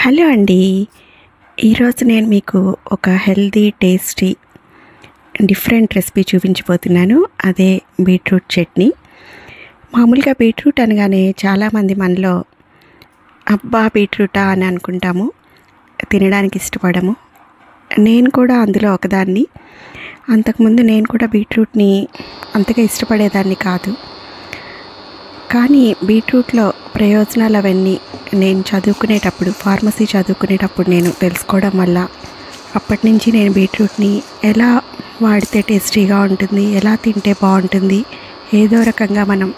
Hello అండి. ఈరోజు నేను మీకు ఒక హెల్తీ టేస్టీ డిఫరెంట్ రెసిపీ చూపించబోతున్నాను. అదే బీట్రూట్ చట్నీ. మామూలుగా బీట్రూట్ అనగానే చాలామంది మనలో అబ్బా బీట్రూటా అని అనుకుంటాము, తినడానికి ఇష్టపడము. నేను కూడా అందులో ఒకదాన్ని. అంతకుముందు నేను కూడా బీట్రూట్ని అంతగా ఇష్టపడేదాన్ని కాదు. కానీ బీట్రూట్లో ప్రయోజనాలు అవన్నీ నేను చదువుకునేటప్పుడు, ఫార్మసీ చదువుకునేటప్పుడు నేను తెలుసుకోవడం వల్ల అప్పటి నుంచి నేను బీట్రూట్ని ఎలా వాడితే టేస్టీగా ఉంటుంది, ఎలా తింటే బాగుంటుంది, ఏదో రకంగా మనం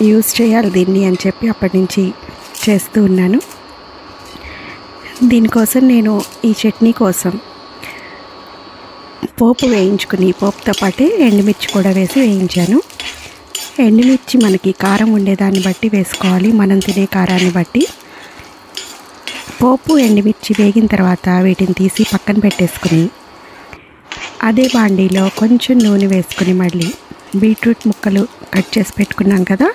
యూజ్ చేయాలి దీన్ని అని చెప్పి అప్పటి నుంచి చేస్తూ ఉన్నాను. దీనికోసం నేను ఈ చట్నీ కోసం పోపు వేయించుకుని, పోపుతో పాటే ఎండుమిర్చి కూడా వేసి వేయించాను. ఎండుమిర్చి మనకి కారం ఉండేదాన్ని బట్టి వేసుకోవాలి, మనం తినే కారాన్ని బట్టి. పోపు ఎండుమిర్చి వేగిన తర్వాత వీటిని తీసి పక్కన పెట్టేసుకుని అదే బాండీలో కొంచెం నూనె వేసుకుని మళ్ళీ బీట్రూట్ ముక్కలు కట్ చేసి పెట్టుకున్నాం కదా,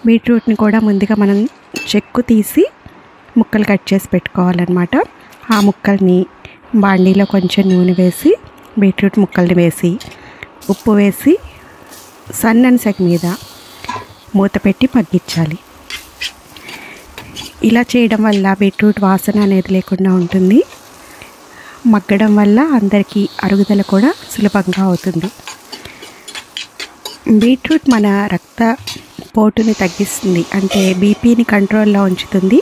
బీట్రూట్ని కూడా ముందుగా మనం చెక్కు తీసి ముక్కలు కట్ చేసి పెట్టుకోవాలన్నమాట. ఆ ముక్కల్ని బాండీలో కొంచెం నూనె వేసి బీట్రూట్ ముక్కల్ని వేసి ఉప్పు వేసి సన్నని సెగ మీద మూత పెట్టి మగ్గించాలి. ఇలా చేయడం వల్ల బీట్రూట్ వాసన అనేది లేకుండా ఉంటుంది. మగ్గడం వల్ల అందరికీ అరుగుదల కూడా సులభంగా అవుతుంది. బీట్రూట్ మన రక్త పోటుని తగ్గిస్తుంది, అంటే బీపీని కంట్రోల్లో ఉంచుతుంది,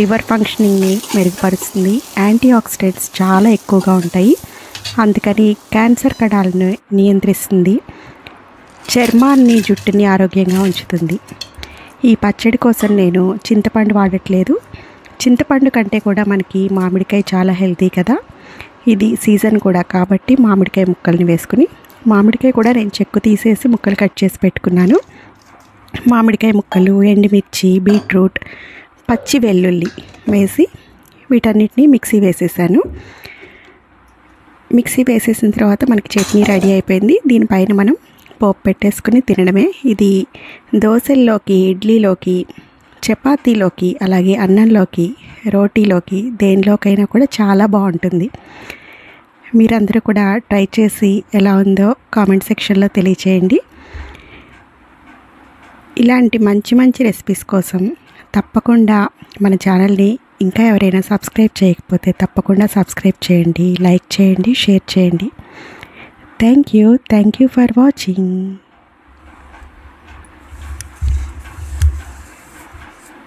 లివర్ ఫంక్షనింగ్ని మెరుగుపరుస్తుంది, యాంటీ ఆక్సిడెంట్స్ చాలా ఎక్కువగా ఉంటాయి, అందుకని క్యాన్సర్ కణాలను నియంత్రిస్తుంది, చర్మాన్ని, జుట్టుని ఆరోగ్యంగా ఉంచుతుంది. ఈ పచ్చడి కోసం నేను చింతపండు వాడట్లేదు. చింతపండు కంటే కూడా మనకి మామిడికాయ చాలా హెల్తీ కదా, ఇది సీజన్ కూడా కాబట్టి మామిడికాయ ముక్కల్ని వేసుకుని, మామిడికాయ కూడా నేను చెక్కు తీసేసి ముక్కలు కట్ చేసి పెట్టుకున్నాను. మామిడికాయ ముక్కలు, ఎండుమిర్చి, బీట్రూట్, పచ్చి వెల్లుల్లి వేసి వీటన్నిటిని మిక్సీ వేసేసాను. మిక్సీ వేసేసిన తర్వాత మనకి చట్నీ రెడీ అయిపోయింది. దీనిపైన మనం పోపు పెట్టేసుకుని తినడమే. ఇది దోశల్లోకి, ఇడ్లీలోకి, చపాతీలోకి, అలాగే అన్నంలోకి, రోటీలోకి, దేనిలోకైనా కూడా చాలా బాగుంటుంది. మీరందరూ కూడా ట్రై చేసి ఎలా ఉందో కామెంట్ సెక్షన్లో తెలియచేయండి. ఇలాంటి మంచి మంచి రెసిపీస్ కోసం తప్పకుండా మన ఛానల్ని ఇంకా ఎవరైనా సబ్స్క్రైబ్ చేయకపోతే తప్పకుండా సబ్స్క్రైబ్ చేయండి, లైక్ చేయండి, షేర్ చేయండి. Thank you for watching.